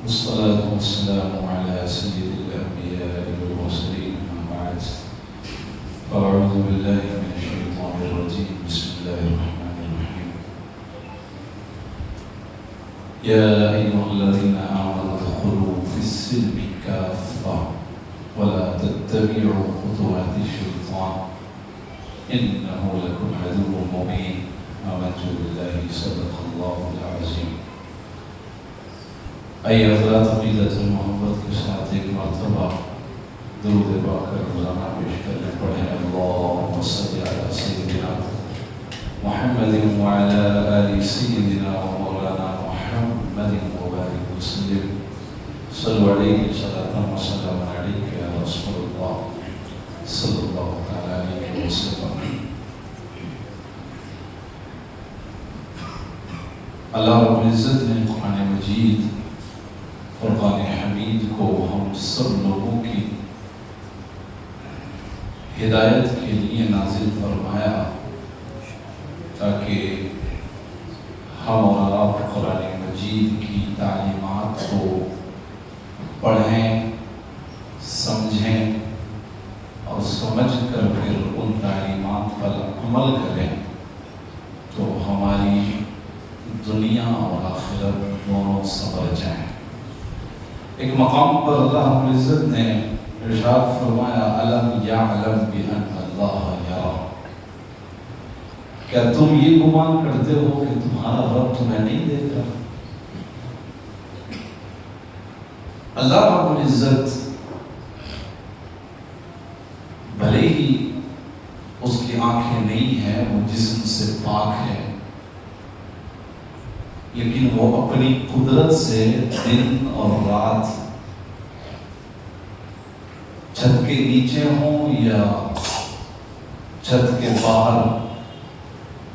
والصلاة والسلام على سيد الأنبياء والمرسلين أما بعد فأعوذ بالله من الشيطان الرجيم بسم الله الرحمن الرحيم يا أيها الذين آمنوا ادخلوا في السلم كافة ولا تتبعوا خطوات الشيطان إنه لكم عدو مبين آمنت بالله صدق الله العظيم. آئیے حضرات عقیدت محبت کے ساتھ ایک مرتبہ درود پاک روزانہ پیش کرنے پڑھیں اللہم صل علی سیدنا محمد وعلی آل سیدنا ومولانا محمد وبارک وسلم صلوا علیہ صلاة و سلام علیک یا رسول اللہ صلی اللہ علیہ وسلم. اللہ رب العزت نے قرآن مجید فرقان حمید کو ہم سب لوگوں کی ہدایت کے لیے نازل فرمایا تاکہ ہم اور آپ قرآن مجید کی تعلیمات کو پڑھیں، سمجھیں اور سمجھ کر پھر ان تعلیمات پر عمل کریں تو ہماری دنیا اور آخرت دونوں سنور جائیں. ایک مقام پر اللہ رب العزت نے ارشاد فرمایا الم یعلم بان اللہ یرا، کیا تم یہ گمان کرتے ہو کہ تمہارا رب تمہیں نہیں دیکھتا؟ اللہ رب العزت بھلے ہی اس کی آنکھیں نہیں ہیں، وہ جسم سے پاک ہے، لیکن وہ اپنی قدرت سے دن اور رات چھت کے نیچے ہوں یا چھت کے باہر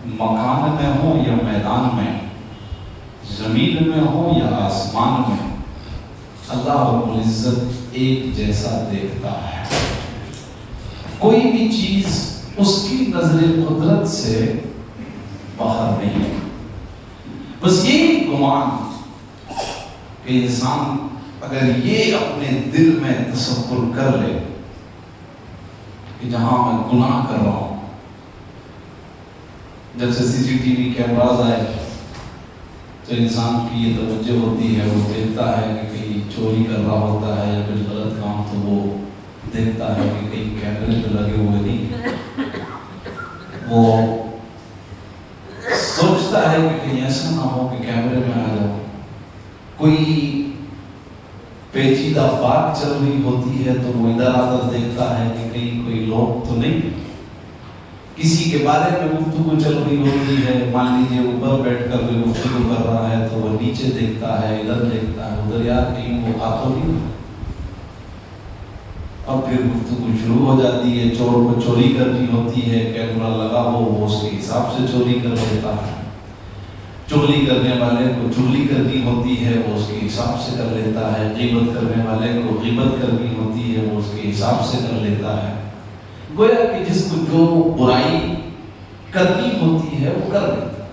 مکان میں ہوں یا میدان میں، زمین میں ہوں یا آسمان میں، اللہ رب العزت ایک جیسا دیکھتا ہے. کوئی بھی چیز اس کی نظر قدرت سے باہر نہیں ہے. بس یہ گمان کہ انسان اگر یہ اپنے دل میں تصور کر لے کہ جہاں میں گناہ کر رہا ہوں، جب سے سی سی ٹی وی کیمراز آئے تو انسان کی یہ توجہ ہوتی ہے، وہ دیکھتا ہے کہ کہیں چوری کر رہا ہوتا ہے یا کچھ غلط کام تو وہ دیکھتا ہے کہ کہیں کیمرے تو لگے ہوئے نہیں، وہ سوچتا ہے کہ کہیں ایسا نہ ہو کہ کیمرے میں آ جاؤ. کوئی پیچیدہ بات چل رہی ہوتی ہے تو وہ ادھر ادھر دیکھتا ہے کہ کہیں کوئی لوگ تو نہیں. کسی کے بارے میں گفتگو چل رہی ہوتی ہے، مان لیجیے اوپر بیٹھ کر کوئی گفتگو کر رہا ہے تو وہ نیچے دیکھتا ہے، ادھر دیکھتا ہے ادھر، یار کہیں وہ آ تو نہیں. اب پھر گفتگو شروع ہو جاتی ہے. چور کو چوری کرنی ہوتی ہے، کیمرہ لگا ہو وہ اس کے حساب سے چوری کر لیتا ہے. چغلی کرنے والے کو چغلی کرنی ہوتی ہے، وہ اس کے حساب سے کر لیتا ہے. غیبت کرنے والے کو غیبت کرنی ہوتی ہے، وہ اس کے حساب سے کر لیتا ہے. گویا کہ جس کو جو برائی کرنی ہوتی ہے وہ کر لیتا ہے،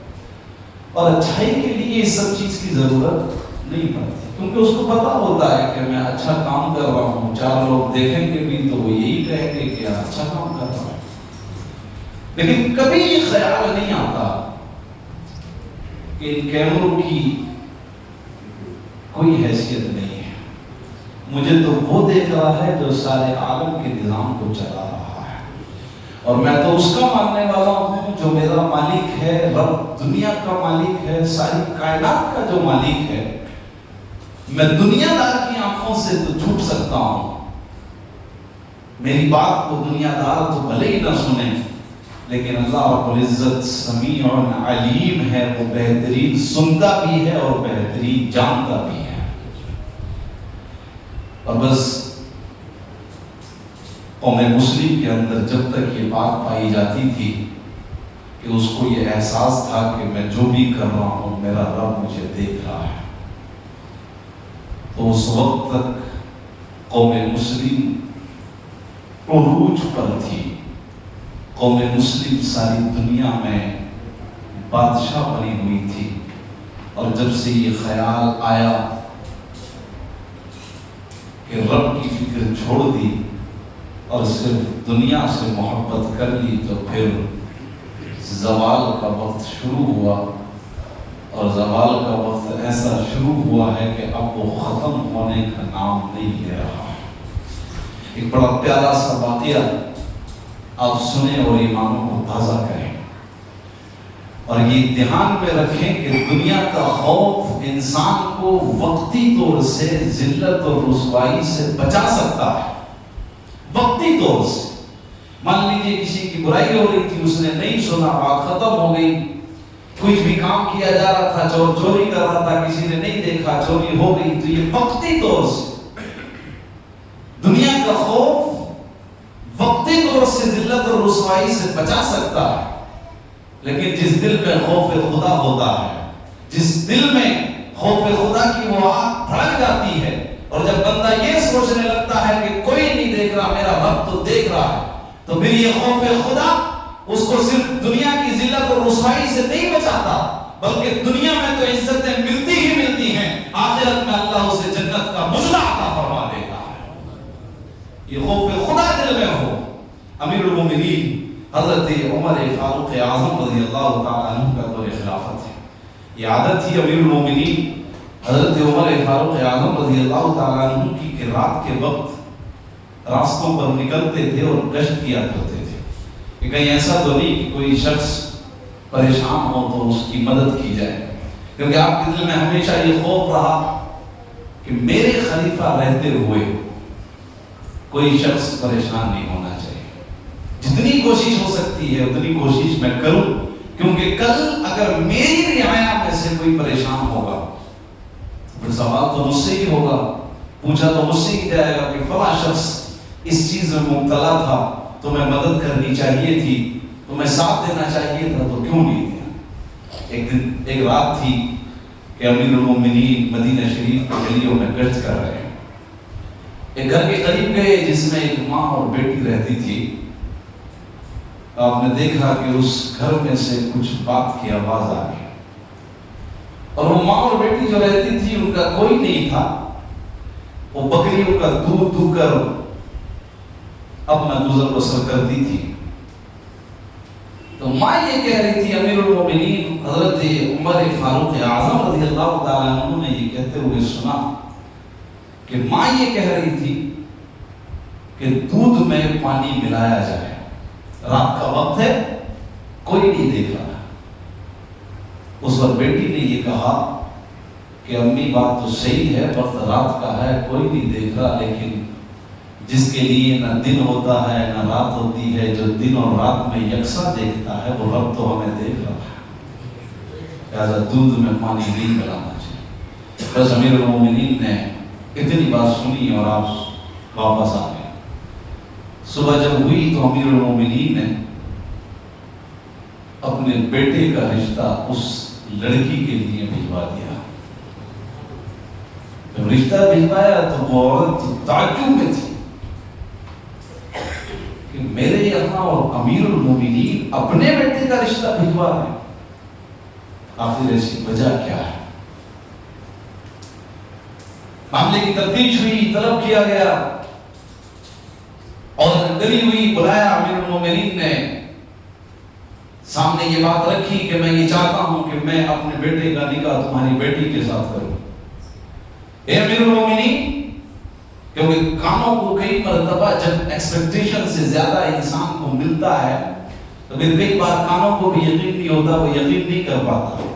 اور اچھائی کے لیے اس سب چیز کی ضرورت نہیں پڑتی، کیونکہ اس کو پتا ہوتا ہے کہ میں اچھا کام کر رہا ہوں، چار لوگ دیکھیں گے بھی تو وہ یہی کہیں گے کہ اچھا کام کر رہا ہوں. لیکن کبھی یہ خیال نہیں آتا کہ ان کیمروں کی کوئی حیثیت نہیں ہے. مجھے تو وہ دیکھ رہا ہے جو سارے عالم کے نظام کو چلا رہا ہے، اور میں تو اس کا ماننے والا ہوں جو میرا مالک ہے، رب دنیا کا مالک ہے، ساری کائنات کا جو مالک ہے. میں دنیا دار کی آنکھوں سے تو چھوٹ سکتا ہوں، میری بات کو دنیا دار تو بھلے ہی نہ سنیں، لیکن اللہ رب العزت سمیع علیم ہے، وہ بہترین سنتا بھی ہے اور بہترین جانتا بھی ہے. اور بس قوم مسلم کے اندر جب تک یہ بات پائی جاتی تھی کہ اس کو یہ احساس تھا کہ میں جو بھی کر رہا ہوں میرا رب مجھے دیکھ رہا ہے، تو اس وقت تک قوم مسلم عروج پر تھی. قوم مسلم ساری دنیا میں بادشاہ بنی ہوئی تھی، اور جب سے یہ خیال آیا کہ رب کی فکر چھوڑ دی اور صرف دنیا سے محبت کر لی تو پھر زوال کا وقت شروع ہوا، اور زوال کا وقت ایسا شروع ہوا ہے کہ اب وہ ختم ہونے کا نام نہیں لے رہا۔ ایک بڑا پیارا سا واقعہ آپ سنیں اور ایمانوں کو تازہ کریں، اور یہ دھیان میں رکھیں کہ دنیا کا خوف انسان کو وقتی طور سے ذلت اور رسوائی سے بچا سکتا ہے، وقتی طور سے۔ مان لیجیے کسی کی برائی ہو رہی تھی، اس نے نہیں سنا، بات ختم ہو گئی، کچھ بھی کام کیا جا رہا تھا، چوری کر رہا تھا، کسی نے نہیں دیکھا، چوری ہو گئی، تو یہ وقتی طور سے دنیا کا خوف وقتی طور سے ذلت اور رسوائی سے بچا سکتا ہے، لیکن جس دل میں خوف خدا ہوتا ہے، جس دل میں خوف خدا کی وہ آگ بھڑک جاتی ہے، اور جب بندہ یہ سوچنے لگتا ہے کہ کوئی نہیں دیکھ رہا، میرا رب تو دیکھ رہا ہے، تو پھر یہ خوف خدا اس کو صرف دنیا کی ذلت اور رسوائی سے نہیں بچاتا، بلکہ دنیا میں تو عزتیں ملتی ہی ملتی ہیں، آخرت میں اللہ اسے جنت کا مجلہ عطا فرما دیتا ہے۔ یہ خوف خدا دل میں ہو۔ امیر المومنین حضرت عمر فاروق اعظم رضی اللہ تعالیٰ عنہ کا دور خلافت ہے، یہ عادت تھی امیر المومنین حضرت عمر فاروق اعظم رضی اللہ تعالیٰ عنہ کی کہ رات کے وقت راستوں پر نکلتے تھے اور گشت کیا کرتے تھے کہ کہیں ایسا تو نہیں کہ کوئی شخص پریشان ہو تو اس کی مدد کی جائے، کیونکہ آپ کے دل میں ہمیشہ یہ خوف رہا کہ میرے خلیفہ رہتے ہوئے کوئی شخص پریشان نہیں ہونا چاہیے، جتنی کوشش ہو سکتی ہے اتنی کوشش میں کروں، کیونکہ کل اگر میری رعایا میں سے کوئی پریشان ہوگا پھر سوال تو مجھ سے ہی ہوگا، پوچھا تو مجھ سے ہی جائے گا کہ فلاں شخص اس چیز میں مبتلا تھا، تو میں مدد کرنی چاہیے تھی، تو میں ساتھ دینا چاہیے تھا، تو کیوں نہیں دیا۔ ایک رات تھی کہ امیر المومنین مدینہ شریف کے گلیوں میں گشت کر رہے ہیں، ایک گھر کے قریب گئے جس میں ایک ماں اور بیٹی رہتی تھی۔ آپ نے دیکھا کہ اس گھر میں سے کچھ بات کی آواز آ گئی، اور وہ ماں اور بیٹی جو رہتی تھی ان کا کوئی نہیں تھا، وہ بکریوں کا دودھ دو کر اپنا گزر بسر کرتی تھی۔ تو ماں یہ کہہ رہی تھی، امیر المومنین حضرت عمر فاروق اعظم رضی اللہ تعالیٰ عنہ نے یہ کہتے ہوئے سنا کہ ماں یہ کہہ رہی تھی کہ دودھ میں پانی ملایا جائے، رات کا وقت ہے، کوئی نہیں دیکھ رہا۔ اس وقت بیٹی نے یہ کہا کہ امی بات تو صحیح ہے، وقت رات کا ہے، کوئی نہیں دیکھ رہا، لیکن جس کے لیے نہ دن ہوتا ہے نہ رات ہوتی ہے، جو دن اور رات میں یکساں دیکھتا ہے، وہ رب تو ہمیں دیکھ رہا ہے، لہٰذا دودھ میں پانی نہیں ملانا چاہیے۔ بس امیر المومنین نے اتنی بات سنی اور آپ واپس آ گئے۔ صبح جب ہوئی تو امیر المومنین نے اپنے بیٹے کا رشتہ اس لڑکی کے لیے بھجوا دیا۔ جب رشتہ بھجوایا تو وہ عورت تعجب میں تھی کہ میرے یہاں اور امیر المومنین اپنے بیٹے کا رشتہ بھجوا رہے ہیں، آخر ایسی وجہ کیا ہے؟ معاملے کی تفتیش ہوئی، طلب کیا گیا اور گلی ہوئی، بلایا امیر المومنین نے، سامنے یہ بات رکھی کہ میں یہ چاہتا ہوں کہ میں اپنے بیٹے کا نکاح تمہاری بیٹی کے ساتھ کروں۔ اے امیر المومنین، کیونکہ کاموں کو کئی مرتبہ جب ایکسپیکٹیشن سے زیادہ انسان کو ملتا ہے تو پھر کئی بار کاموں کو بھی یقین نہیں ہوتا، وہ یقین نہیں کر پاتا،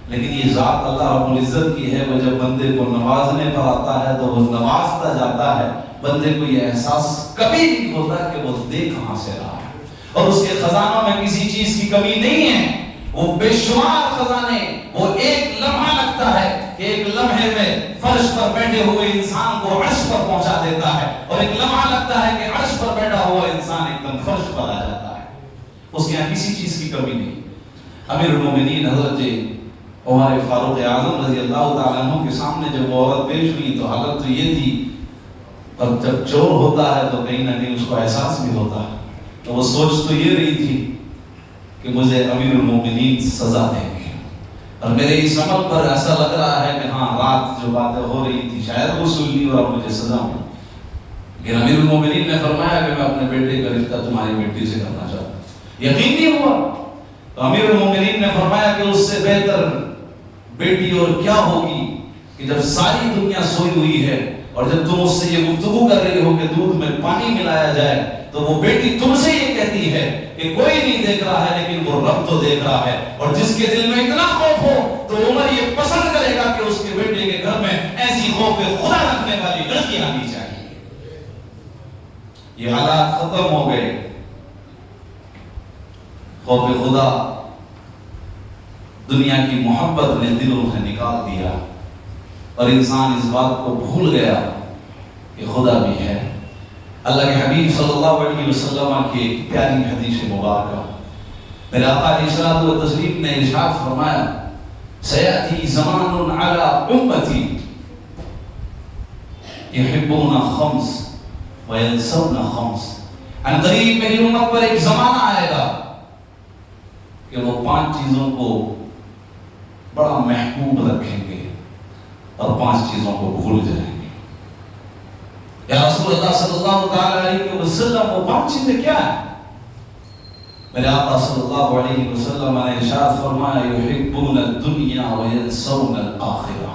لیکن یہ ذات اللہ رب العزت کی ہے، وہ جب بندے کو نوازنے پر آتا ہے تو وہ نوازتا جاتا ہے، بندے کو یہ احساس کبھی نہیں ہوتا کہ وہ دے کہاں سے رہا ہے، اور اس کے خزانوں میں کسی چیز کی کمی نہیں ہے، وہ بے شمار خزانے، وہ ایک لمحہ لگتا ہے کہ ایک لمحے میں فرش پر بیٹھے ہوئے انسان کو عرش پر پہنچا دیتا ہے، اور ایک لمحہ لگتا ہے کہ عرش پر بیٹھا ہوا انسان ایک دم فرش پر آ جاتا ہے، اس کے یہاں کسی چیز کی کمی نہیں۔ امیر المومنین حضرت عمر فاروق اعظم رضی اللہ تعالیٰ عنہ کے سامنے جب وہ عورت پیش ہوئی تو حالت تو یہ تھی، اور جب چور ہوتا ہے تو کہیں نہ کہیں اس کو احساس بھی ہوتا ہے، تو وہ سوچ تو یہ رہی تھی کہ مجھے امیر المومنین سزا دیں گے، اور میرے اس عمل پر ایسا لگ رہا ہے کہ ہاں رات جو باتیں ہو رہی تھی شاید وہ سن لی اور اب مجھے سزا ملی، کہ امیر المومنین نے فرمایا کہ میں اپنے بیٹے کا رشتہ تمہاری بیٹی سے کرنا چاہتا ہوں، یقین نہیں ہوا۔ تو امیر المومنین نے فرمایا کہ اس سے بہتر بیٹی اور کیا ہوگی کہ جب ساری دنیا سوئی ہوئی ہے اور جب تم اس سے یہ گفتگو کر رہی ہو کہ دودھ میں پانی ملایا جائے تو وہ بیٹی تم سے یہ کہتی ہے کہ کوئی نہیں دیکھ رہا ہے لیکن وہ رب تو دیکھ رہا ہے، اور جس کے دل میں اتنا خوف ہو تو عمر یہ پسند کرے گا کہ اس کے بیٹے کے گھر میں ایسی خوف خدا رکھنے والی لڑکی آنی چاہیے۔ یہ حالات ختم ہو گئے، خوف خدا دنیا کی محبت نے دلوں سے نکال دیا اور انسان اس بات کو بھول گیا کہ خدا بھی ہے۔ اللہ کے حبیب صلی اللہ علیہ وسلم کی ایک پیاری حدیث مبارکہ، میرے آقا علیہ الصلوۃ والتسلیم نے ارشاد فرمایا سیأتی زمان علی امتی یحبون خمس وینسون خمس، ان قریب میری امت پر ایک زمانہ آئے گا کہ وہ 5 چیزوں کو بڑا محبوب رکھیں گے اور 5 چیزوں کو بھول جائیں گے۔ یا رسول اللہ صلی اللہ تعالی علیہ وسلم وہ 5 چیزیں کیا ہیں؟ میرے آقا صلی اللہ علیہ وسلم نے ارشاد فرمایا یحبون الدنیا وینسون الآخرہ،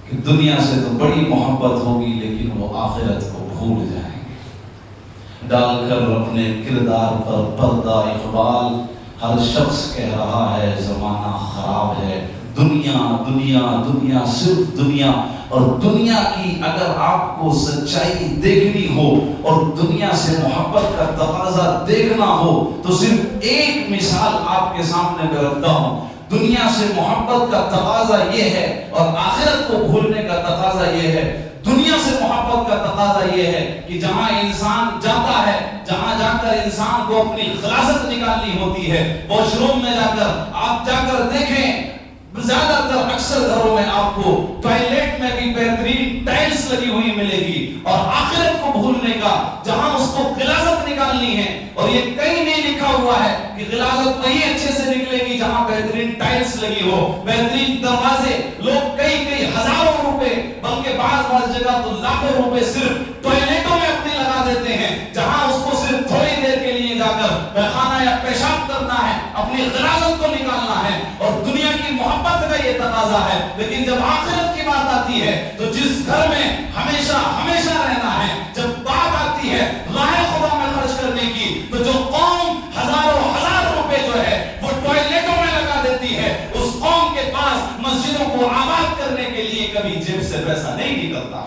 کہ دنیا سے تو بڑی محبت ہوگی لیکن وہ آخرت کو بھول جائیں گے۔ ڈال کر اپنے کردار پر پردہ اقبال ہر شخص کہہ رہا ہے زمانہ خراب ہے، دنیا دنیا دنیا صرف دنیا، اور دنیا کی اگر آپ کو سچائی دیکھنی ہو اور دنیا سے محبت کا تقاضا دیکھنا ہو تو صرف ایک مثال آپ کے سامنے میں رکھتا ہوں۔ دنیا سے محبت کا تقاضا یہ ہے اور آخرت کو بھولنے کا تقاضا یہ ہے۔ دنیا سے محبت کا تقاضا یہ ہے کہ جہاں انسان جاتا ہے، جہاں جا کر انسان کو اپنی خلاصت نکالنی ہوتی ہے، واش روم میں جا کر آپ جا کر دیکھیں، زیادہ تر اکثر گھروں میں آپ کو ٹوائلٹ میں بھی بہترین ٹائلز لگی ہوئی ملے گی، اور آخرت کو بھولنے کا جہاں اس کو غلاظت نکالنی ہے، اور یہ کہیں نہیں لکھا ہوا ہے کہ غلاظت وہی اچھے سے نکلے گی جہاں بہترین ٹائلز لگی ہو، بہترین دروازے، لوگ کئی ہزاروں روپے بلکہ بعض جگہ تو لاکھوں روپے صرف ٹوائلٹوں میں اپنے لگا دیتے ہیں، جہاں اس کو صرف تھوڑی دیر کے لیے جا کر پیخانہ یا پیشاب کرنا ہے، اپنی غلاظت کو نکالنا ہے، اور دنیا کی محبت کا یہ تقاضا ہے۔ لیکن جب آخرت کی بات آتی ہے تو جس گھر میں ہمیشہ ہمیشہ رہنا ہے، جب بات آتی ہے راہ خدا میں خرچ کرنے کی، تو جو قوم ہزاروں ہزار روپے جو ہے وہ ٹوائلٹوں میں لگا دیتی ہے، اس قوم کے پاس مسجدوں کو آباد کرنے کے لیے کبھی جیب سے پیسہ نہیں نکلتا۔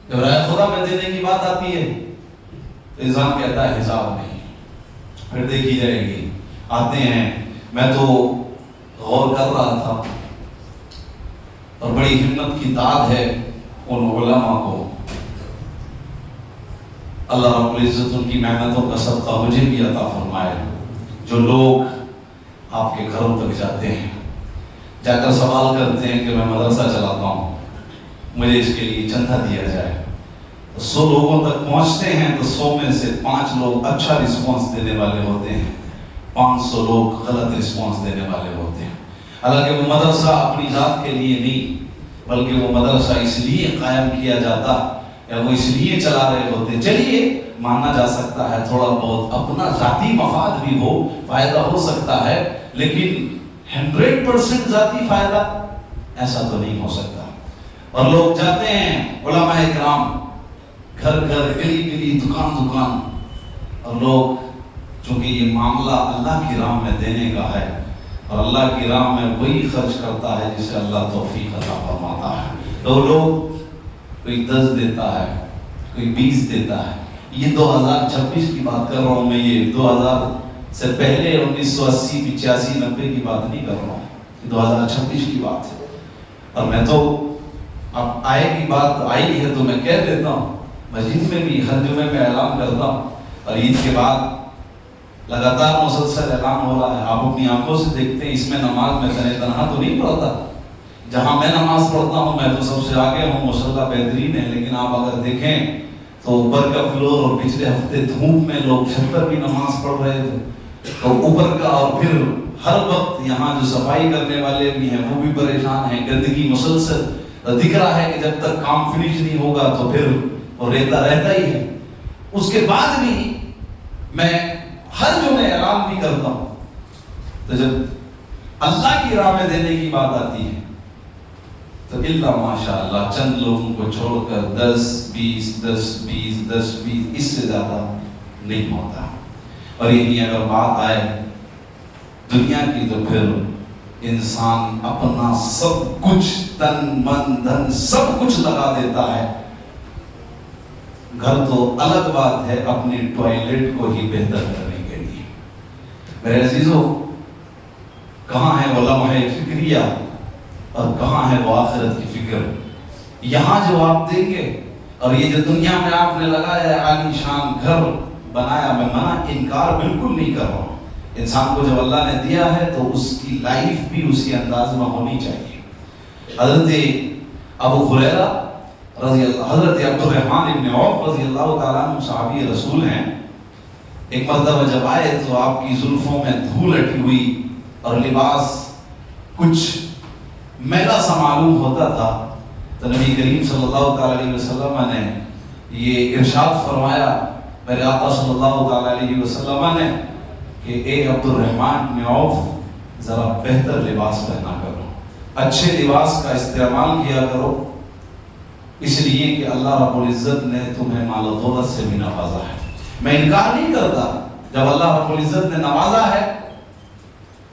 جب راہ خدا میں دینے کی بات آتی ہے تو انسان کہتا ہے حساب نہیں، پھر دیکھی جائے گی۔ آتے ہیں، میں تو غور کر رہا تھا اور بڑی ہمت کی داد ہے ان علماء کو، اللہ رب العزت ان کی محنتوں کا صدقہ مجھے بھی عطا فرمائے، جو لوگ آپ کے گھروں تک جاتے ہیں، جا کر سوال کرتے ہیں کہ میں مدرسہ چلاتا ہوں، مجھے اس کے لیے چندہ دیا جائے، 100 لوگوں تک پہنچتے ہیں تو 100 میں سے 5 لوگ اچھا رسپانس دینے والے ہوتے ہیں، 500 لوگ غلط رسپانس دینے والے ہوتے ہیں۔ حالانکہ وہ مدرسہ اپنی ذات کے لیے نہیں، بلکہ وہ مدرسہ اس لیے قائم کیا جاتا یا وہ اس لیے چلا رہے ہوتے، چلیے مانا جا سکتا ہے تھوڑا بہت اپنا ذاتی مفاد بھی ہو، فائدہ ہو سکتا ہے، لیکن 100% ذاتی فائدہ ایسا تو نہیں ہو سکتا۔ اور لوگ جاتے ہیں علماء کرام گھر گھر گلی گلی دکان دکان، اور لوگ چونکہ یہ معاملہ اللہ کی راہ میں دینے کا ہے اور اللہ کی راہ میں وہی خرچ کرتا ہے جسے اللہ توفیق عطا فرماتا ہے، تو لوگ کوئی 10 دیتا ہے، کوئی 20 دیتا ہے۔ یہ 2026 کی بات کر رہا ہوں میں، یہ 2000 سے پہلے 1980 85 90 کی بات نہیں کر رہا ہوں، یہ 2026 کی بات ہے۔ اور میں تو اب آئے کی بات آئی ہے تو میں کہہ دیتا ہوں، مسجد میں بھی ہر جمعے میں اعلان کرتا ہوں، اور عید کے بعد لگاتار مسلسل اعلان ہو رہا ہے، آپ اپنی آنکھوں سے دیکھتے ہیں، اس میں نماز میں تنہا تو نہیں پڑھتا، جہاں میں نماز پڑھتا ہوں میں تو سب سے آگے ہوں، مصلی بہترین ہے، لیکن آپ اگر دیکھیں تو اوپر کا فلور، اور پچھلے ہفتے دھوپ میں لوگ چھت پر بھی نماز پڑھ رہے تھے، تو اوپر کا، اور پھر ہر وقت یہاں جو صفائی کرنے والے بھی ہیں وہ بھی پریشان ہیں، گندگی مسلسل، تو دکھ رہا ہے کہ جب تک کام فنش نہیں ہوگا تو پھر وہ رہتا ہی ہے. اس کے بعد بھی میں ہر جمعے اعلان بھی کرتا ہوں، تو جب اللہ کی راہ میں دینے کی بات آتی ہے تو اللہ ماشاء اللہ چند لوگوں کو چھوڑ کر 10-20 اس سے زیادہ نہیں ہوتا. اور یہی اگر بات آئے دنیا کی تو پھر انسان اپنا سب کچھ تن من دھن سب کچھ لگا دیتا ہے. گھر تو الگ بات ہے، اپنی ٹوائلٹ کو ہی بہتر کرنے کے لیے. میرے عزیزو، کہاں ہے وہ لمحہ فکریہ اور کہاں ہے وہ آخرت کی فکر؟ یہاں جو آپ دیں گے اور یہ جو دنیا میں آپ نے لگایا ہے عالی شان گھر بنایا، میں منع انکار بالکل نہیں کر رہا ہوں. انسان کو جب اللہ نے دیا ہے تو اس کی لائف بھی اسی انداز میں ہونی چاہیے. حضرت ابو ہریرہ رضی اللہ، حضرت عبد الرحمن ابن عوف رضی اللہ تعالیٰ عنہ صحابی رسول ہیں. ایک مرتبہ جب آئے تو آپ کی زلفوں میں دھول اٹھی ہوئی اور لباس کچھ میلا سا معلوم ہوتا تھا. تو نبی کریم صلی اللہ تعالیٰ علیہ وسلم نے یہ ارشاد فرمایا میرے آقا صلی اللہ تعالیٰ علیہ وسلم نے کہ اے عبد الرحمن بن عوف، ذرا بہتر لباس پہنا کرو، اچھے لباس کا استعمال کیا کرو، اس لیے کہ اللہ رب العزت نے تمہیں مال و دولت سے بھی نوازا ہے. میں انکار نہیں کرتا، جب اللہ رب العزت نے نوازا ہے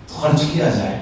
تو خرچ کیا جائے،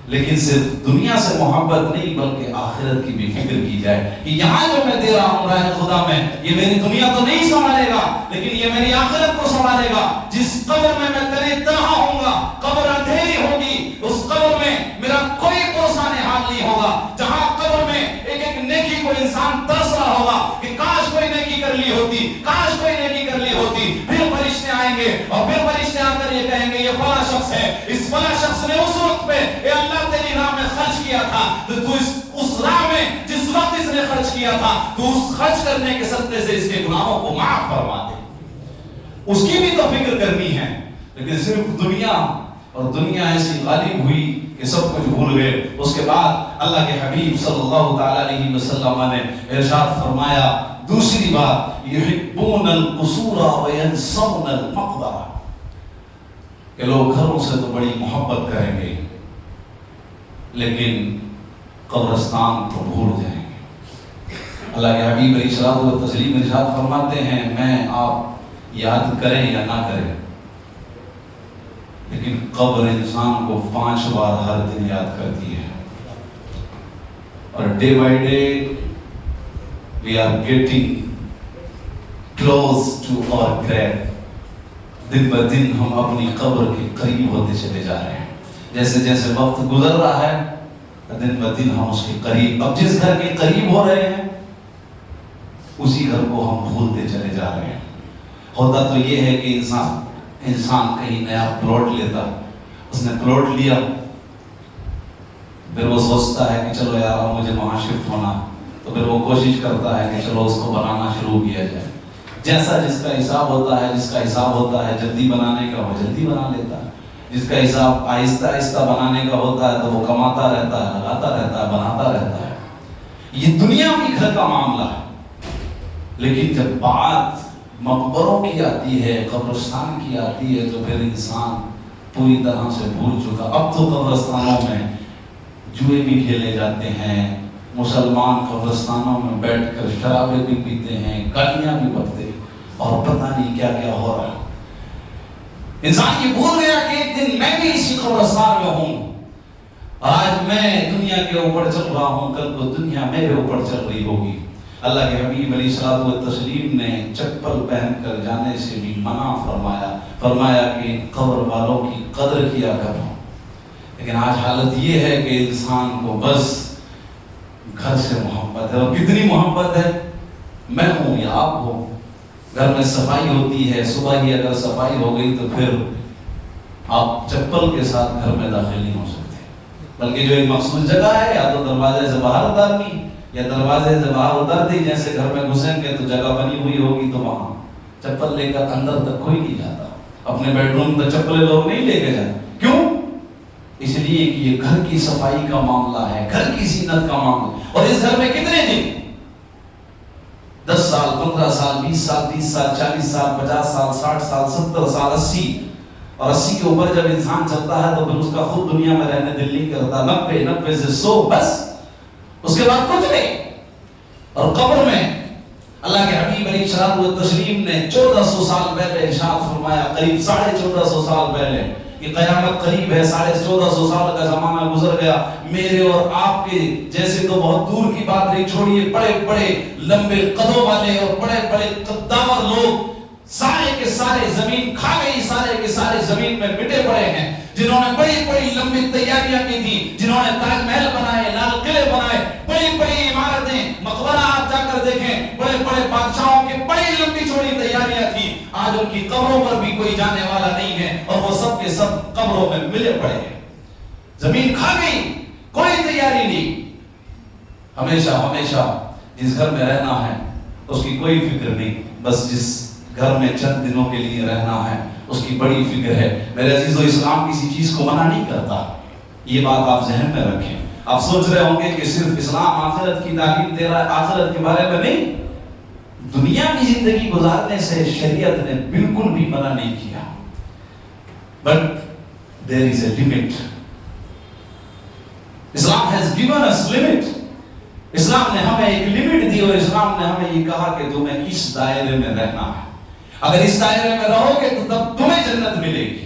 لیکن صرف دنیا سے محبت نہیں بلکہ آخرت کی بھی فکر کی جائے کہ یہاں جو میں دے رہا ہوں راہ خدا میں، یہ میری دنیا تو نہیں سنبھالے گا لیکن یہ میری آخرت کو سنبھالے گا. جس قبر میں تنہا تنہا ہوں گا، قبر اندھیری ہوگی، اس قبر میں میرا کوئی پرسان حال نہیں ہوگا. جہاں قبر میں ایک ایک نیکی کو انسان ترس رہا ہوگا کہ کاش کوئی نیکی کر لی ہوتی، کاش کوئی نیکی کر لی ہوتی. پھر فرشتے آئیں گے اور پھر فرشتے آ کر یہ کہیں گے یہ فلاں شخص ہے، اس فلاں شخص نے اس وقت پہ اے اللہ تیری راہ میں خرچ کیا تھا، تو اس راہ میں جس وقت اس نے خرچ کیا تھا تو اس خرچ کرنے کے صدقے سے اس کے گناہوں کو معاف فرما دے. اس کی بھی تو فکر کرنی ہے. لیکن صرف دنیا، اور دنیا ایسی غالب ہوئی کہ سب کچھ بھول گئے. اس کے بعد اللہ کے حبیب صلی اللہ تعالی علیہ وسلم نے ارشاد فرمایا دوسری بات، یحبون القصور وینسون المقبرہ، کہ لوگ گھروں سے تو بڑی محبت کریں گے لیکن قبرستان کو بھول جائیں گے. اللہ کے حبیب علیہ الصلوۃ والتسلیم ارشاد فرماتے ہیں میں آپ یاد کریں یا نہ کریں لیکن قبر انسان کو 5 بار ہر دن یاد کرتی ہے. اور day by day we are getting close to our grave. دن بہ دن ہم اپنی قبر کے قریب ہوتے چلے جا رہے ہیں. جیسے جیسے وقت گزر رہا ہے دن بہ دن ہم اس کے قریب، اب جس گھر کے قریب ہو رہے ہیں اسی گھر کو ہم بھولتے چلے جا رہے ہیں. ہوتا تو یہ ہے کہ انسان کہیں نیا پلاٹ لیتا، اس نے پلاٹ لیا پھر وہ سوچتا ہے کہ چلو یار مجھے وہاں شفٹ ہونا، تو پھر وہ کوشش کرتا ہے کہ چلو اس کو بنانا شروع کیا جائے. جیسا جس کا حساب ہوتا ہے، جس کا حساب ہوتا ہے جلدی بنانے کا وہ جلدی بنا لیتا ہے، جس کا حساب آہستہ آہستہ بنانے کا ہوتا ہے تو وہ کماتا رہتا ہے، لگاتا رہتا ہے، بناتا رہتا ہے. یہ دنیا بھی گھر کا معاملہ ہے. لیکن جب بات مقبروں کی آتی ہے، قبرستان کی آتی ہے تو پھر انسان پوری طرح سے بھول چکا. اب تو قبرستانوں میں جوئے بھی کھیلے جاتے ہیں، مسلمان قبرستانوں میں بیٹھ کر شرابیں بھی پیتے ہیں، گالیاں بھی بکتے ہیں اور پتہ نہیں کیا کیا ہو رہا ہے. انسان یہ بھول گیا کہ ایک دن میں بھی اسی قبرستان میں ہوں. آج میں دنیا کے اوپر چل رہا ہوں، کل کو دنیا میرے اوپر چل رہی ہوگی. اللہ کے حبیب علیہ الصلوۃ والتسلیم نے چپل پہن کر جانے سے بھی منع فرمایا کہ قبر والوں کی قدر کیا کرو. لیکن آج حالت یہ ہے کہ انسان کو بس گھر سے محبت ہے، اور کتنی محبت ہے، میں ہوں یا آپ ہو. گھر میں صفائی ہوتی ہے، صبح ہی اگر صفائی ہو گئی تو پھر آپ چپل کے ساتھ گھر میں داخل نہیں ہو سکتے، بلکہ جو ایک مخصوص جگہ ہے یا تو دروازے سے باہر اتارنی یا دروازے سے باہر اتار دی. جیسے گھر میں گھسیں گے تو جگہ بنی ہوئی ہوگی تو وہاں چپل لے کر اندر تک کوئی نہیں جاتا. اپنے بیڈ روم تک چپلیں لوگ نہیں لے کے جاتے. کیوں؟ اس لیے کہ یہ گھر کی صفائی کا معاملہ ہے، گھر کی زینت کا معاملہ. اور اس گھر میں کتنے دن؟ 10 سال، 15 سال، 20 سال، 30 سال، 40 سال، 50 سال، 60 سال، 70 سال، 80. اور 80 کے اوپر جب انسان چلتا ہے تو پھر اس کا خود دنیا میں رہنے دل نہیں کرتا. 90 سے 100، بس اس کے بعد کچھ نہیں. اور قبر میں اللہ کے حبیب علیہ الصلوۃ والتسلیم نے 1400 سال پہلے ارشاد فرمایا، قریب 1450 سال پہلے، کہ قیامت قریب ہے. 1450 سال کا زمانہ گزر گیا. میرے اور آپ کے جیسے تو بہت دور کی بات نہیں، چھوڑیے بڑے بڑے لمبے قدوں والے اور بڑے بڑے قدامت لوگ سارے کے سارے زمین کھا گئی، سارے کے سارے زمین میں مٹے پڑے ہیں. جنہوں نے بڑی بڑی لمبی تیاریاں کی تھی، جنہوں نے تاج محل بنائے، لال قلعے بنائے، بڑی بڑی عمارتیں، مقبرہ آپ جا کر دیکھیں، بڑے بڑے بادشاہوں کی بڑی لمبی چوڑی تیاریاں تھی. آج ان کی قبروں پر بھی کوئی جانے والا نہیں ہے اور وہ سب کے سب قبروں میں ملے پڑے ہیں. زمین کھا گئی، کوئی تیاری نہیں. ہمیشہ ہمیشہ جس گھر میں رہنا ہے اس کی کوئی فکر نہیں، بس جس گھر میں چند دنوں کے لیے رہنا ہے اس کی بڑی فکر ہے. میرے عزیزو، اسلام کسی چیز کو منع نہیں کرتا، یہ بات آپ ذہن میں رکھیں. آپ سوچ رہے ہوں گے کہ صرف اسلام آخرت کی تعلیم دے رہا ہے، آخرت کے بارے میں نہیں. دنیا کی زندگی گزارنے سے شریعت نے بالکل بھی منع نہیں کیا. But there is a limit. Islam has given us limit. اسلام نے ہمیں ایک لمٹ دی اور اسلام نے ہمیں یہ کہا کہ تمہیں اس دائرے میں رہنا ہے. اگر اس دائرے میں رہو گے تو تب تمہیں جنت ملے گی،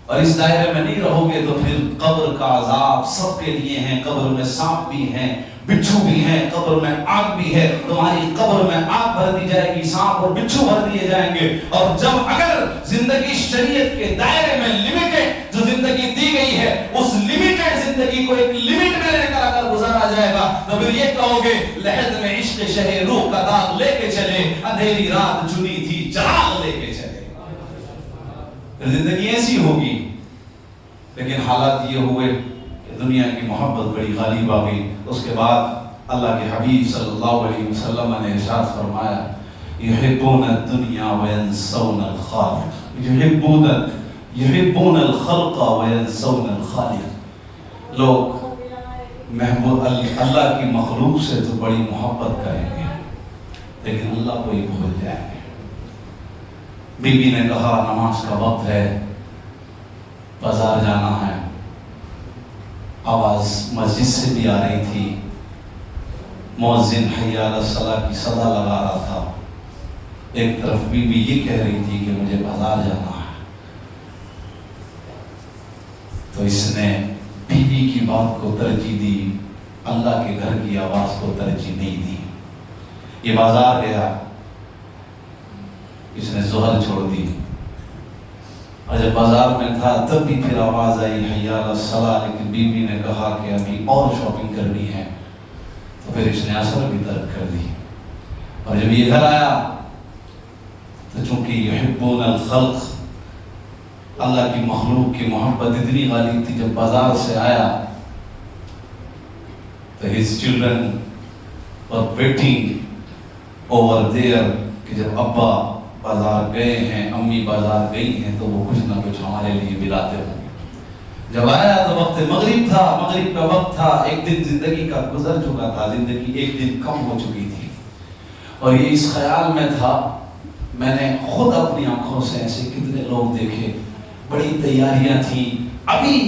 اور اس دائرے میں نہیں رہو گے تو پھر قبر کا عذاب سب کے لیے ہے. قبر میں سانپ بھی ہیں، بچھو بھی ہیں، قبر میں آگ بھی ہے. تمہاری قبر میں آگ بھر دی جائے گی، سانپ اور بچھو بھر دیے جائیں گے. اور جب اگر زندگی شریعت کے دائرے میں لمیٹڈ جو زندگی دی گئی ہے، اس لمیٹڈ زندگی کو ایک لمٹ میں رہ کر اگر گزارا جائے گا تو پھر یہ کہو گے لحد میں عشق شہ روح کا داغ لے کے چلے، اندھیری رات چنی تھی چراغ لے کے چلے. زندگی ایسی ہوگی. لیکن حالات یہ ہوئے کہ دنیا کی محبت بڑی غالب آ گئی. اس کے بعد اللہ کے حبیب صلی اللہ علیہ وسلم نے ارشاد فرمایا، یحبون الدنیا وینسون الخالق، یحبون الخلق وینسون الخالق. لوگ محبوب اللہ کی مخلوق سے تو بڑی محبت کریں گے لیکن اللہ کو ہی بھول جائیں گے. بی بی نے کہا نماز کا وقت ہے، بازار جانا ہے. آواز مسجد سے بھی آ رہی تھی، مؤذن حی علی الصلاۃ کی صدا لگا رہا تھا. ایک طرف بی بی یہ کہہ رہی تھی کہ مجھے بازار جانا ہے. تو اس نے بی بی کی بات کو ترجیح دی، اللہ کے گھر کی آواز کو ترجیح نہیں دی. یہ بازار گیا، اس نے ظہر چھوڑ دی، اور جب بازار میں تھا تب بھی پھر آواز آئی حی علی الصلاۃ، لیکن بی بی نے کہا کہ ابھی اور شاپنگ کرنی ہے، تو پھر اس نے عصر بھی ترک کر دی. اور جب یہ گھر آیا تو چونکہ یحبون الخلق، اللہ کی مخلوق کی محبت اتنی غالب تھی، جب بازار سے آیا تو his children were waiting over there کہ جب ابا بازار گئے ہیں، امی بازار گئی ہیں تو وہ کچھ نہ کچھ ہمارے لیے ملاتے ہوں گے. جب آیا تو وقت مغرب تھا، مغرب کا وقت تھا. ایک دن زندگی کا گزر چکا تھا، زندگی ایک دن کم ہو چکی تھی. اور یہ اس خیال میں تھا، میں نے خود اپنی آنکھوں سے ایسے کتنے لوگ دیکھے، بڑی تیاریاں تھیں. ابھی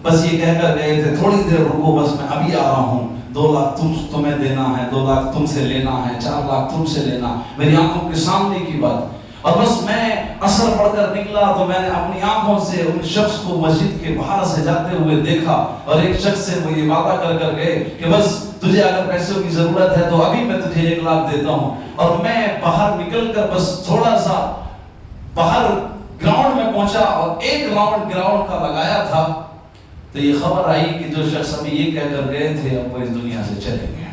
بس یہ کہہ کر گئے تھے تھوڑی دیر رکو، بس میں ابھی آ رہا ہوں، 2 لاکھ تمہیں دینا ہے، 2 لاکھ تم سے لینا ہے، 4 لاکھ تم سے لینا. میری آنکھوں کے سامنے کی بات. اور بس میں عصر پڑھ کر نکلا تو میں نے اپنی آنکھوں سے ان شخص کو مسجد کے باہر سے جاتے ہوئے دیکھا، اور ایک شخص سے وہ یہ وعدہ کر گئے کہ بس تجھے اگر پیسوں کی ضرورت ہے تو ابھی میں تجھے 1 لاکھ دیتا ہوں. اور میں باہر نکل کر بس تھوڑا سا باہر گراؤنڈ میں پہنچا اور 1 راؤنڈ گراؤنڈ کا لگایا تھا تو یہ خبر آئی کہ جو شخص ابھی یہ کہہ کر گئے تھے اب وہ اس دنیا سے چلے گئے.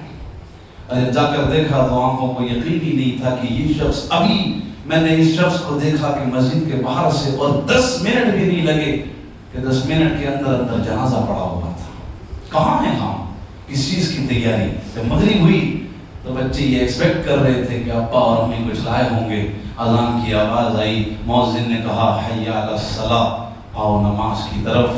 اور جا کر دیکھا تو آنکھوں کو یقین ہی نہیں تھا کہ یہ شخص، ابھی میں نے اس شخص کو دیکھا کہ مسجد کے باہر سے، اور 10 منٹ بھی نہیں لگے کہ 10 منٹ کے اندر جنازہ پڑا ہوا تھا. کہاں ہیں ہم؟ کس چیز کی تیاری؟ جب مغرب ہوئی تو بچے یہ ایکسپیکٹ کر رہے تھے کہ ابا اور امی کچھ لائے ہوں گے. اذان کی آواز آئی، مؤذن نے کہا حی علی الصلاۃ، آؤ نماز کی طرف.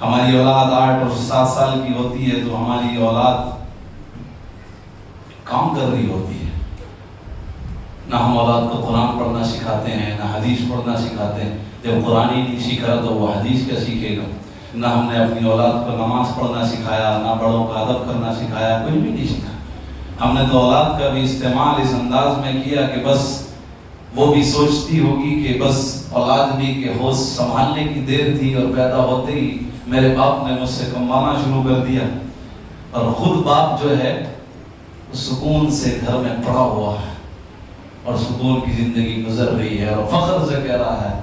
ہماری اولاد 8 اور 7 سال کی ہوتی ہے تو ہماری اولاد کام کر رہی ہوتی ہے، نہ ہم اولاد کو قرآن پڑھنا سکھاتے ہیں، نہ حدیث پڑھنا سکھاتے ہیں۔ جب قرآن ہی نہیں سیکھا تو وہ حدیث کیا سیکھے گا؟ نہ ہم نے اپنی اولاد کو نماز پڑھنا سکھایا، نہ بڑوں کا ادب کرنا سکھایا، کچھ بھی نہیں سیکھا۔ ہم نے تو اولاد کا بھی استعمال اس انداز میں کیا کہ بس وہ بھی سوچتی ہوگی کہ بس اولاد بھی کہ ہوش سنبھالنے کی دیر تھی اور پیدا ہوتے ہی میرے باپ نے مجھ سے کموانا شروع کر دیا، اور خود باپ جو ہے سکون سے گھر میں پڑا ہوا ہے اور سکون کی زندگی گزر رہی ہے، اور فخر سے کہہ رہا ہے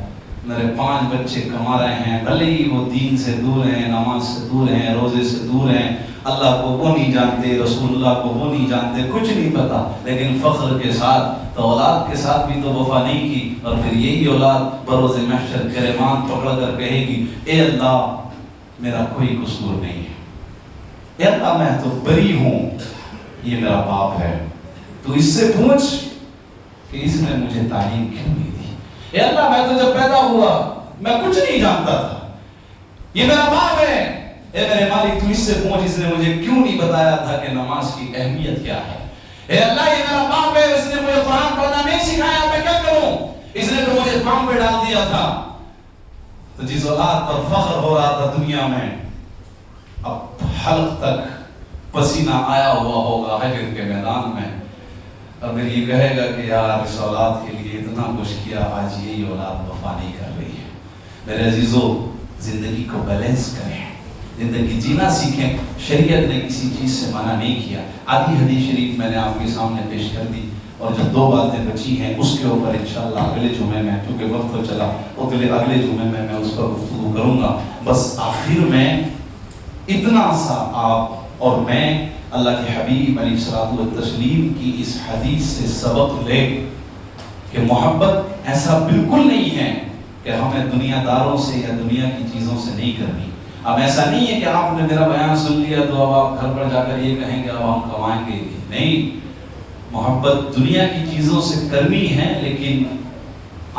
میرے 5 بچے کما رہے ہیں، بھلے ہی وہ دین سے دور ہیں، نماز سے دور ہیں، روزے سے دور ہیں، اللہ کو وہ نہیں جانتے، رسول اللہ کو وہ نہیں جانتے، کچھ نہیں پتا، لیکن فخر کے ساتھ تو اولاد کے ساتھ بھی تو وفا نہیں کی، اور پھر یہی اولاد بروز محشر گریبان پکڑ کر کہے گی اے اللہ میرا کوئی قصور نہیں ہے، اے اللہ میں تو بری ہوں، یہ میرا باپ ہے، تو اس سے پوچھ کہ اس نے مجھے تعلیم کیوں نہیں دی؟ اے اللہ میں تو جب پیدا ہوا میں کچھ نہیں جانتا تھا، یہ میرا باپ ہے، اے میرے مالک تو اس سے پوچھ اس نے مجھے کیوں نہیں بتایا تھا کہ نماز کی اہمیت کیا ہے؟ اے اللہ یہ میرا باپ ہے، اس نے مجھے قرآن پڑھنا نہیں سکھایا، میں کیا کروں؟ اس نے تو مجھے کام پہ ڈال دیا تھا۔ تو جس اولاد پر فخر ہو رہا تھا دنیا میں، اب حلق تک پسینہ آیا ہوا ہوگا حشر کے میدان میں، اور پھر یہ کہے گا کہ یار اس اولاد کے لیے اتنا کچھ کیا، آج یہی اولاد وفا نہیں کر رہی ہے۔ میرے عزیزو، زندگی کو بیلنس کریں، زندگی جینا سیکھیں۔ شریعت نے کسی چیز سے منع نہیں کیا۔ آدھی حدیث شریف میں نے آپ کے سامنے پیش کر دی، اور جو 2 باتیں بچی ہیں اس کے اوپر انشاءاللہ اگلے جمعے میں، کیونکہ وقت تو چلا، اگلے جمعے میں اس پر گفتگو کروں گا۔ بس آخر میں اتنا سا آپ اور میں اللہ کے حبیب علیہ الصلوۃ والتسلیم کی اس حدیث سے سبق لے کہ محبت ایسا بالکل نہیں ہے کہ ہمیں دنیا داروں سے یا دنیا کی چیزوں سے نہیں کرنی۔ اب ایسا نہیں ہے کہ آپ نے میرا بیان سن لیا تو اب آپ گھر پر جا کر یہ کہیں گے اب ہم کمائیں گے، نہیں، محبت دنیا کی چیزوں سے کرنی ہے لیکن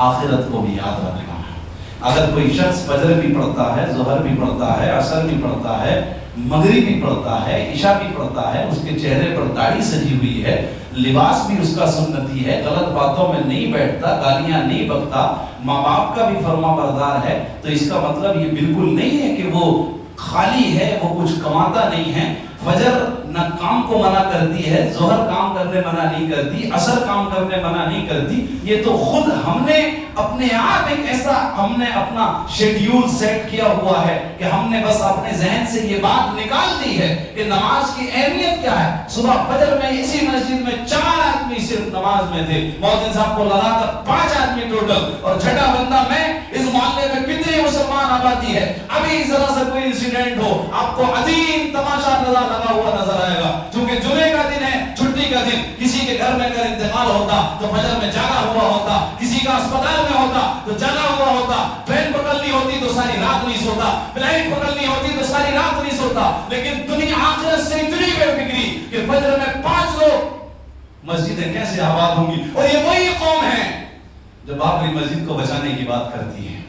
آخرت کو بھی یاد رکھنا ہے۔ اگر کوئی شخص فجر بھی پڑھتا ہے، ظہر بھی پڑھتا ہے، عصر بھی پڑھتا ہے، مغرب بھی پڑھتا ہے، عشاء بھی پڑھتا ہے، اس کے چہرے پر داڑھی سجی ہوئی ہے، لباس بھی اس کا سنتی ہے، غلط باتوں میں نہیں بیٹھتا، گالیاں نہیں بکتا، ماں باپ کا بھی فرما بردار ہے، تو اس کا مطلب یہ بالکل نہیں ہے کہ وہ خالی ہے، وہ کچھ کماتا نہیں ہے۔ فجر نہ کام کو منع کرتی ہے، ظہر کام کرنے منع نہیں کرتی، عصر کام کرنے منع نہیں کرتی، یہ تو خود ہم نے اپنے آپ ایک ایسا ہم نے اپنا شیڈیول سیٹ کیا ہوا ہے کہ ہم نے بس اپنے ذہن سے یہ بات نکال دی ہے کہ نماز کی اہمیت کیا ہے۔ صبح فجر میں اسی مسجد میں 4 آدمی صرف نماز میں تھے، مؤذن صاحب کو لگا کر 5 آدمی ٹوٹل، اور چھٹا بندہ میں۔ اس محلے میں کتنی مسلمان آبادی ہے، ابھی ذرا سا کوئی انسیڈنٹ ہو آپ کو عظیم تماشا لگا ہوا نظر آئے گا، چونکہ جمعے کا دن ہے، چھٹی کا دن، کسی کے گھر میں اگر انتقال ہوتا تو فجر میں جاگا ہوا ہوتا، کسی کا اسپتال میں ہوتا تو جاگا ہوا ہوتا، ٹرین پکڑنی ہوتی تو ساری رات نہیں سوتا، فلائٹ پکڑنی ہوتی تو ساری رات نہیں سوتا، لیکن دنیا آخرت سے اتنی بے فکری کہ فجر میں 5 لوگ مسجدیں کیسے آباد ہوں گی۔ اور یہ وہی قوم ہے جو بابری مسجد کو بچانے کی بات کرتی ہے،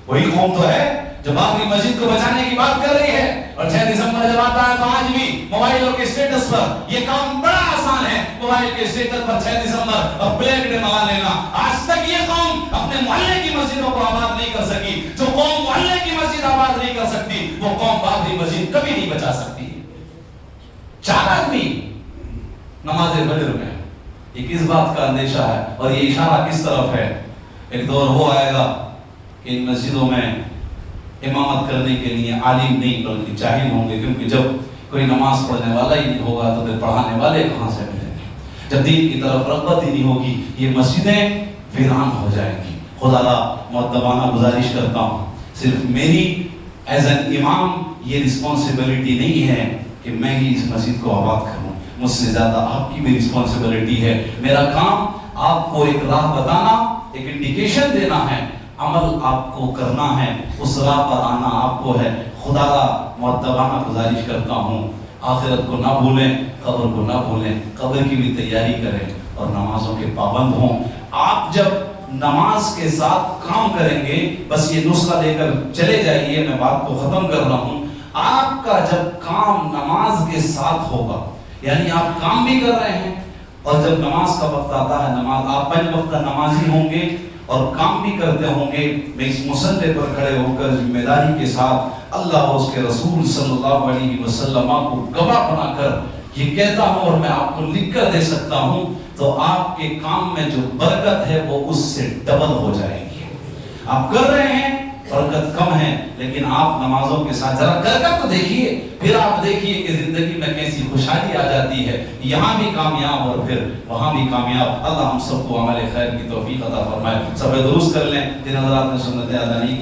وہی قوم تو ہے جو بابری مسجد کو بچانے کی بات کر رہی ہے۔ اور 6 دسمبر جب آتا ہے تو آج بھی موبائلوں کے اسٹیٹس پر یہ کام بڑا آسان ہے، موبائل کے اسٹیٹس پر 6 دسمبر اور بلیک ڈے منگا لینا۔ آج تک یہ قوم اپنے محلے کی مسجدوں کو آباد نہیں کر سکی۔ جو قوم محلے کی مسجد آباد نہیں کر سکتی وہ قوم بابری مسجد کبھی نہیں بچا سکتی۔ 4 آدمی نماز فجر میں، یہ کس بات کا اندیشہ ہے اور یہ اشارہ کس طرف ہے؟ ایک دور وہ آئے گا کہ ان مسجدوں میں امامت کرنے کے لیے عالم نہیں بلکہ جاہل ہوں گے، کیونکہ جب کوئی نماز پڑھنے والا ہی نہیں ہوگا تو پھر پڑھانے والے کہاں سے ملیں گے؟ جب دین کی طرف رغبت ہی نہیں ہوگی یہ مسجدیں ویران ہو جائیں گی۔ خدا را مؤدبانہ گزارش کرتا ہوں، صرف میری ایز این امام یہ رسپانسبلٹی نہیں ہے کہ میں ہی اس مسجد کو آباد کروں، مجھ سے زیادہ آپ کی بھی رسپانسبلٹی ہے۔ میرا کام آپ کو ایک راہ بتانا، ایک انڈیکیشن دینا ہے، عمل آپ کو کرنا ہے، اس راہ پر آنا آپ کو ہے۔ خدا کا مؤدبانہ گزارش کرتا ہوں، آخرت کو نہ بھولیں، قبر کو نہ بھولیں، قبر کی بھی تیاری کریں اور نمازوں کے پابند ہوں۔ آپ جب نماز کے ساتھ کام کریں گے. بس یہ نسخہ دے کر چلے جائیے، میں بات کو ختم کر رہا ہوں. آپ کا جب کام نماز کے ساتھ ہوگا، یعنی آپ کام بھی کر رہے ہیں اور جب نماز کا وقت آتا ہے، نماز آپ 5 وقت نمازی ہوں گے اور کام بھی کرتے ہوں گے. میں اس مصلی پر کھڑے ہو کر ذمہ داری کے ساتھ اللہ اور اس کے رسول صلی اللہ علیہ وسلم کو گواہ بنا کر یہ کہتا ہوں اور میں آپ کو لکھ کر دے سکتا ہوں، تو آپ کے کام میں جو برکت ہے وہ اس سے ڈبل ہو جائے گی. آپ کر رہے ہیں، برکت کم ہے، لیکن آپ نمازوں کے ساتھ ذرا کر تو دیکھیے، پھر آپ دیکھیے کہ زندگی میں کیسی خوشحالی آ جاتی ہے. یہاں بھی کامیاب اور پھر وہاں بھی کامیاب. اللہ ہم سب کو عمل خیر کی توفیق عطا فرمائے. سب درست کر لیں. جن حضرات نے سنتیں ادا نہیں